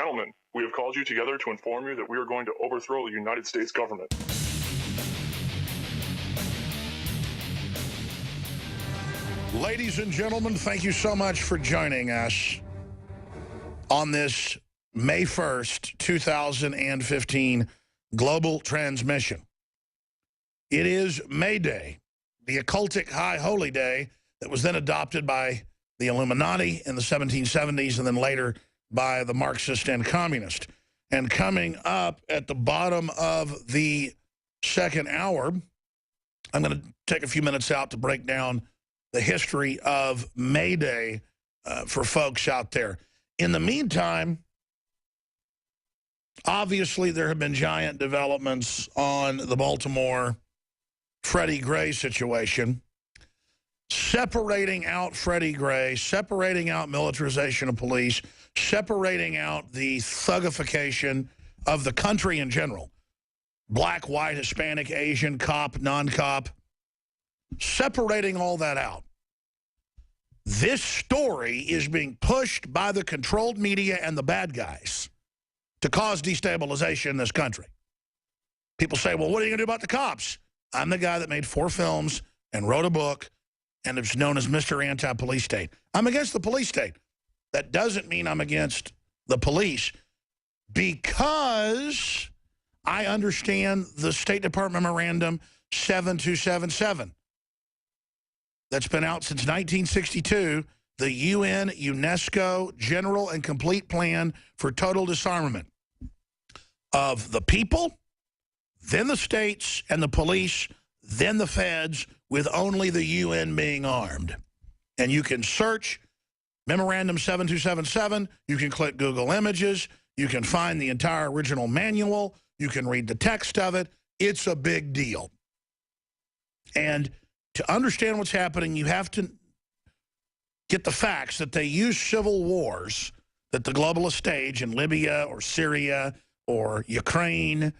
Gentlemen, we have called you together to inform you that we are going to overthrow the United States government. Ladies and gentlemen, thank you so much for joining us on this May 1st, 2015 global transmission. It is May Day, the occultic high holy day that was then adopted by the Illuminati in the 1770s and then later by the Marxist and Communist. And coming up at the bottom of the second hour, I'm going to take a few minutes out to break down the history of May Day for folks out there. In the meantime, obviously there have been giant developments on the Baltimore Freddie Gray situation, separating out Freddie Gray, separating out militarization of police, separating out the thugification of the country in general, black, white, Hispanic, Asian, cop, non-cop, separating all that out. This story is being pushed by the controlled media and the bad guys to cause destabilization in this country. People say, well, what are you going to do about the cops? I'm the guy that made 4 films and wrote a book and is known as Mr. Anti-Police State. I'm against the police state. That doesn't mean I'm against the police, because I understand the State Department Memorandum 7277 that's been out since 1962, the UN UNESCO General and Complete Plan for Total Disarmament of the people, then the states and the police, then the feds, with only the UN being armed. And you can search Memorandum 7277, you can click Google Images, you can find the entire original manual, you can read the text of it. It's a big deal. And to understand what's happening, you have to get the facts that they use civil wars that the globalists stage in Libya or Syria or Ukraine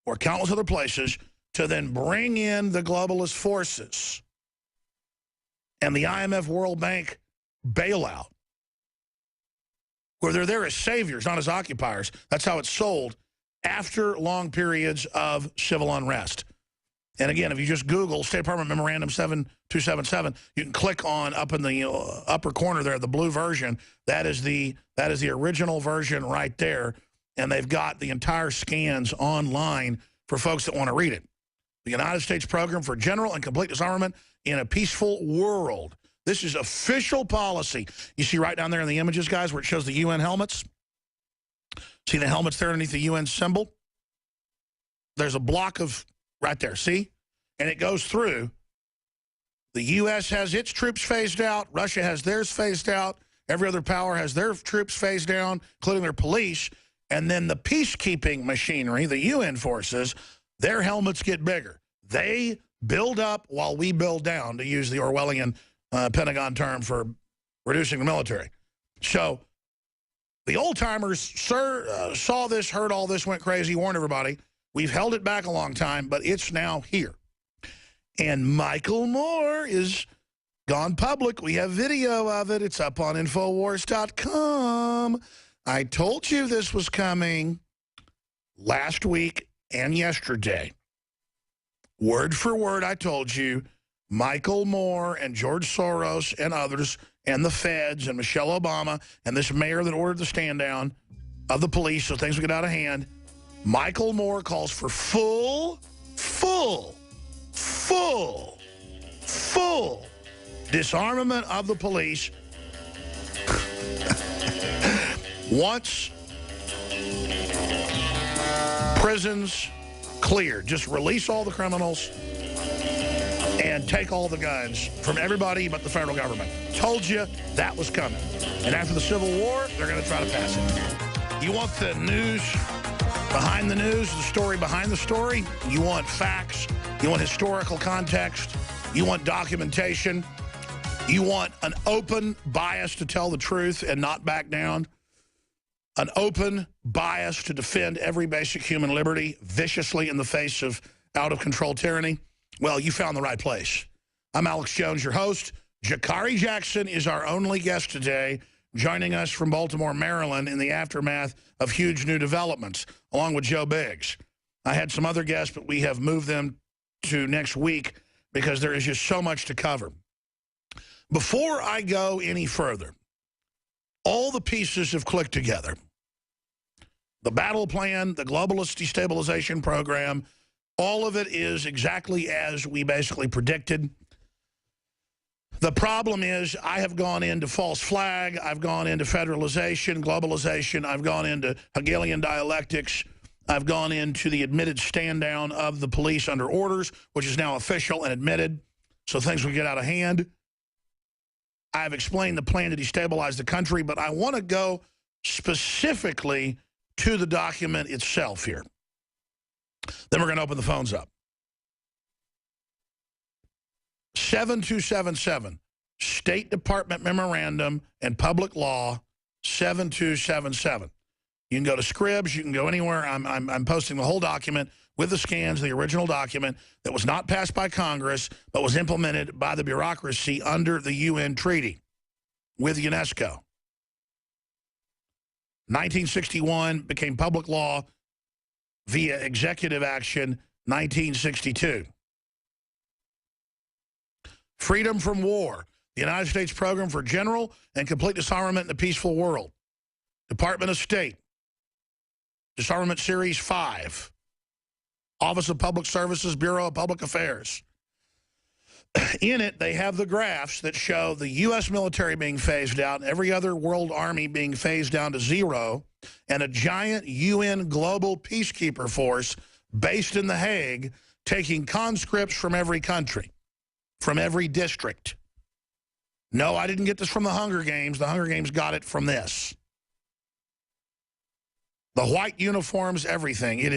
or countless other places to then bring in the globalist forces and the IMF World Bank bailout, where they're there as saviors, not as occupiers. That's how it's sold after long periods of civil unrest. And again, if you just Google State Department Memorandum 7277, you can click on up in the upper corner there, the blue version. That is the original version right there. And they've got the entire scans online for folks that want to read it. The United States Program for General and Complete Disarmament in a Peaceful World. This is official policy. You see right down there in the images, guys, where it shows the UN helmets? See the helmets there underneath the UN symbol? There's a block of... right there, see? And it goes through. The U.S. has its troops phased out. Russia has theirs phased out. Every other power has their troops phased down, including their police. And then the peacekeeping machinery, the UN forces, their helmets get bigger. They build up while we build down, to use the Orwellian Pentagon term for reducing the military. So the old-timers saw this, heard all this, went crazy, warned everybody. We've held it back a long time, but it's now here. And Michael Moore is gone public. We have video of it. It's up on Infowars.com. I told you this was coming last week and yesterday. Word for word, I told you, Michael Moore and George Soros and others and the feds and Michelle Obama and this mayor that ordered the stand down of the police so things would get out of hand. Michael Moore calls for full disarmament of the police once prisons cleared. Just release all the criminals and take all the guns from everybody but the federal government. Told you that was coming. And after the Civil War, they're going to try to pass it. You want the news behind the news, the story behind the story? You want facts? You want historical context? You want documentation? You want an open bias to tell the truth and not back down? An open bias to defend every basic human liberty viciously in the face of out-of-control tyranny? Well, you found the right place. I'm Alex Jones, your host. Jakari Jackson is our only guest today. joining us from Baltimore, Maryland in the aftermath of huge new developments, along with Joe Biggs. I had some other guests, but we have moved them to next week because there is just so much to cover. Before I go any further, all the pieces have clicked together. The battle plan, the globalist destabilization program, all of it is exactly as we basically predicted. The problem is I have gone into false flag, I've gone into federalization, globalization, I've gone into Hegelian dialectics, I've gone into the admitted stand down of the police under orders, which is now official and admitted, so things will get out of hand. I've explained the plan to destabilize the country, but I want to go specifically to the document itself here. Then we're going to open the phones up. 7277, State Department Memorandum and Public Law 7277. You can go to Scribs, you can go anywhere. I'm posting the whole document with the scans, the original document that was not passed by Congress, but was implemented by the bureaucracy under the UN treaty with UNESCO. 1961 became public law via executive action, 1962. Freedom from War, the United States Program for General and Complete Disarmament in a Peaceful World. Department of State, Disarmament Series 5. Office of Public Services, Bureau of Public Affairs. In it, they have the graphs that show the U.S. military being phased out, every other world army being phased down to zero, and a giant UN global peacekeeper force based in The Hague taking conscripts from every country, from every district. No, I didn't get this from the Hunger Games. The Hunger Games got it from this. The white uniforms, everything. It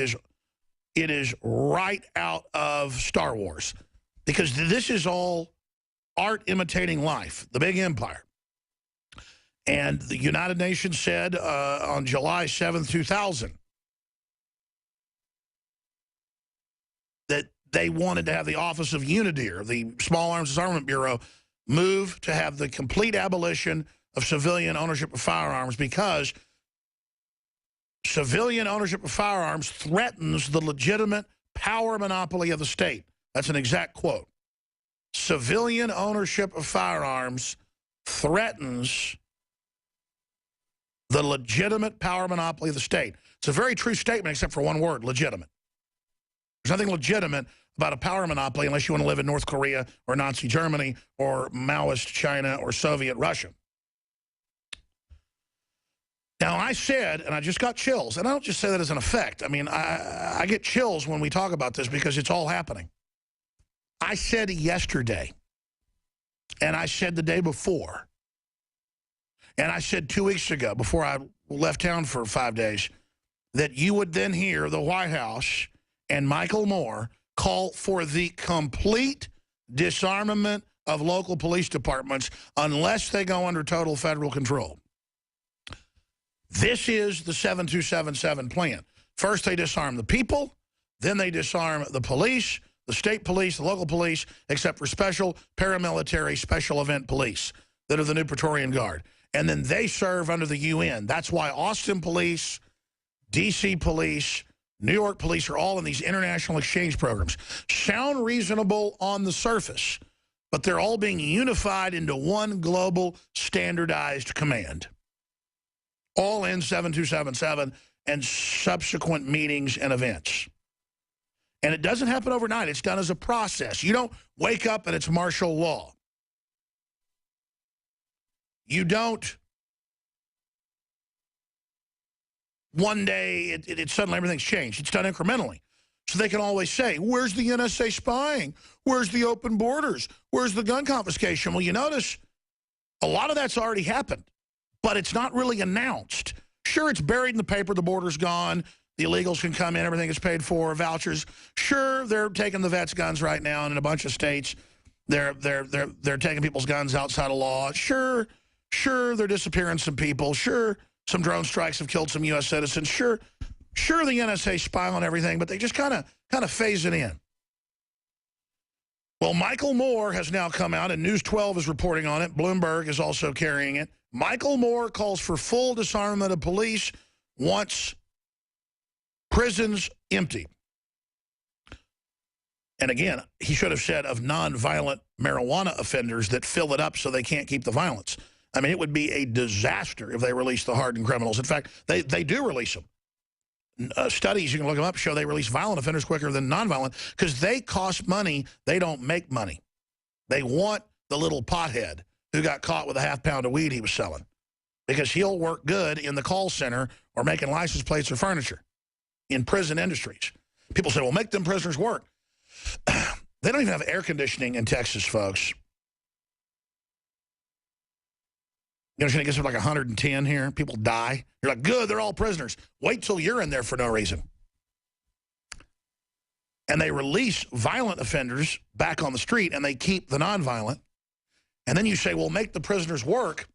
is right out of Star Wars. Because this is all art imitating life, the big empire. And the United Nations said on July 7th, 2000, that they wanted to have the Office of UNIDIR, the Small Arms Disarmament Bureau, move to have the complete abolition of civilian ownership of firearms because civilian ownership of firearms threatens the legitimate power monopoly of the state. That's an exact quote. Civilian ownership of firearms threatens the legitimate power monopoly of the state. It's a very true statement except for one word, legitimate. There's nothing legitimate about a power monopoly unless you want to live in North Korea or Nazi Germany or Maoist China or Soviet Russia. Now, I said, and I just got chills, and I don't just say that as an effect. I mean, I get chills when we talk about this because it's all happening. I said yesterday, and I said the day before, and I said 2 weeks ago before I left town for 5 days, that you would then hear the White House and Michael Moore call for the complete disarmament of local police departments unless they go under total federal control. This is the 7277 plan. First, they disarm the people. Then they disarm the police, the state police, the local police, except for special paramilitary special event police that are the new Praetorian Guard. And then they serve under the UN. That's why Austin police, D.C. police, New York police are all in these international exchange programs. Sound reasonable on the surface, but they're all being unified into one global standardized command. All in 7277 and subsequent meetings and events. And it doesn't happen overnight. It's done as a process. You don't wake up and it's martial law. You don't one day it suddenly everything's changed. It's done incrementally. So they can always say, where's the NSA spying? Where's the open borders? Where's the gun confiscation? Well, you notice a lot of that's already happened. But it's not really announced. Sure, it's buried in the paper, the border's gone, the illegals can come in, everything is paid for, vouchers. Sure, they're taking the vets' guns right now, and in a bunch of states, they're taking people's guns outside of law. Sure, they're disappearing some people. Sure, some drone strikes have killed some U.S. citizens. Sure, the NSA spy on everything, but they just kind of phase it in. Well, Michael Moore has now come out, and News 12 is reporting on it. Bloomberg is also carrying it. Michael Moore calls for full disarmament of police, wants prisons empty. And again, he should have said of nonviolent marijuana offenders that fill it up so they can't keep the violence. I mean, it would be a disaster if they released the hardened criminals. In fact, they do release them. Studies, you can look them up, show they release violent offenders quicker than nonviolent because they cost money. They don't make money. They want the little pothead who got caught with a half pound of weed he was selling because he'll work good in the call center or making license plates or furniture in prison industries. People say, well, make them prisoners work. They don't even have air conditioning in Texas, folks. You know, it's going to get something like 110 here. People die. You're like, good, they're all prisoners. Wait till you're in there for no reason. And they release violent offenders back on the street, and they keep the nonviolent. And then you say, well, make the prisoners work.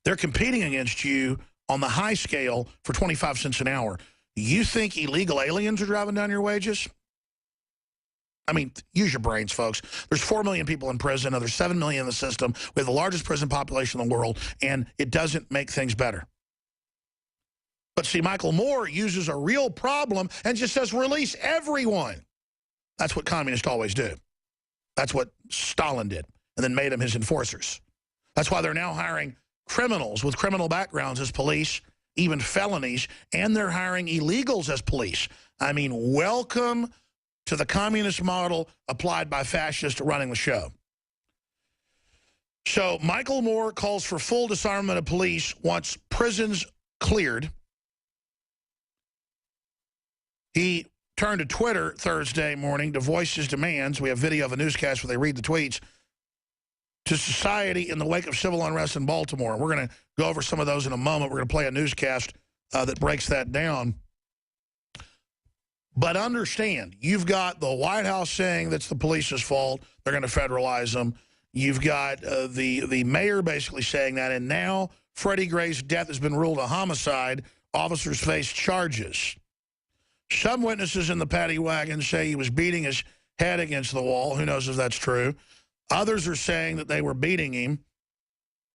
They're competing against you on the high scale for 25 cents an hour. You think illegal aliens are driving down your wages? I mean, use your brains, folks. There's 4 million people in prison. There's 7 million in the system. We have the largest prison population in the world, and it doesn't make things better. But see, Michael Moore uses a real problem and just says, release everyone. That's what communists always do. That's what Stalin did, and then made them his enforcers. That's why they're now hiring criminals with criminal backgrounds as police, even felonies, and they're hiring illegals as police. I mean, welcome to the communist model applied by fascists running the show. So Michael Moore calls for full disarmament of police, wants prisons cleared. He turned to Twitter Thursday morning to voice his demands. We have video of a newscast where they read the tweets to society in the wake of civil unrest in Baltimore. We're going to go over some of those in a moment. We're going to play a newscast that breaks that down. But understand, you've got the White House saying that's the police's fault. They're going to federalize them. You've got the mayor basically saying that. And now Freddie Gray's death has been ruled a homicide. Officers face charges. Some witnesses in the paddy wagon say he was beating his head against the wall. Who knows if that's true? Others are saying that they were beating him.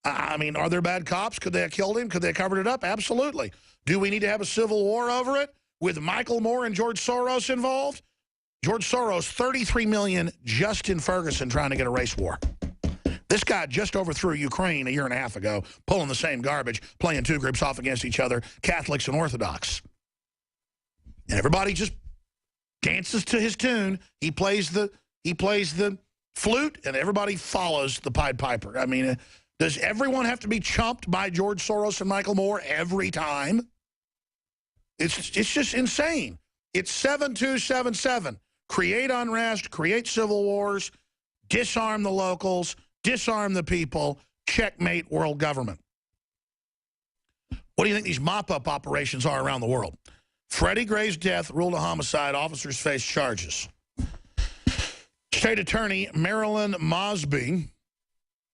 I mean, are there bad cops? Could they have killed him? Could they have covered it up? Absolutely. Do we need to have a civil war over it? With Michael Moore and George Soros involved? George Soros, $33 million just in Ferguson trying to get a race war. This guy just overthrew Ukraine a year and a half ago, pulling the same garbage, playing two groups off against each other, Catholics and Orthodox. And everybody just dances to his tune. He plays the flute, and everybody follows the Pied Piper. I mean, does everyone have to be chumped by George Soros and Michael Moore every time? It's just insane. It's 7277. Create unrest, create civil wars, disarm the locals, disarm the people, checkmate world government. What do you think these mop-up operations are around the world? Freddie Gray's death ruled a homicide. Officers face charges. State Attorney Marilyn Mosby,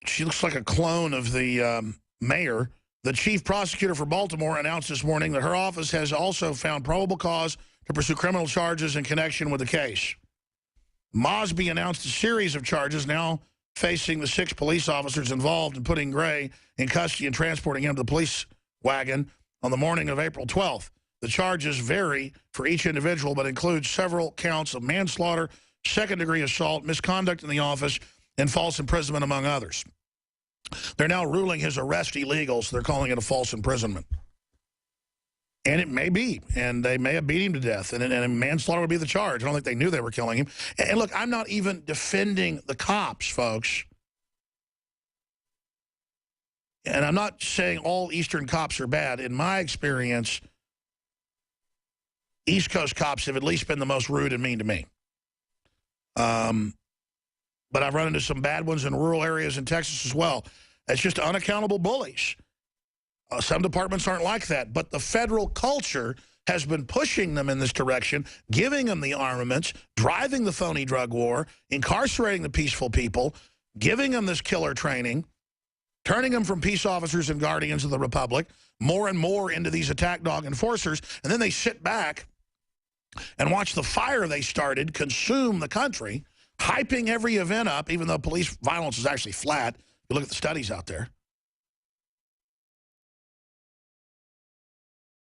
she looks like a clone of the mayor. The chief prosecutor for Baltimore announced this morning that her office has also found probable cause to pursue criminal charges in connection with the case. Mosby announced a series of charges now facing the 6 police officers involved in putting Gray in custody and transporting him to the police wagon on the morning of April 12th. The charges vary for each individual, but include several counts of manslaughter, second-degree assault, misconduct in the office, and false imprisonment, among others. They're now ruling his arrest illegal, so they're calling it a false imprisonment. And it may be, and they may have beat him to death, and manslaughter would be the charge. I don't think they knew they were killing him. And look, I'm not even defending the cops, folks. And I'm not saying all Eastern cops are bad. In my experience, East Coast cops have at least been the most rude and mean to me. But I've run into some bad ones in rural areas in Texas as well. It's just unaccountable bullies. Some departments aren't like that. But the federal culture has been pushing them in this direction, giving them the armaments, driving the phony drug war, incarcerating the peaceful people, giving them this killer training, turning them from peace officers and guardians of the Republic more and more into these attack dog enforcers. And then they sit back and watch the fire they started consume the country, hyping every event up, even though police violence is actually flat. You look at the studies out there.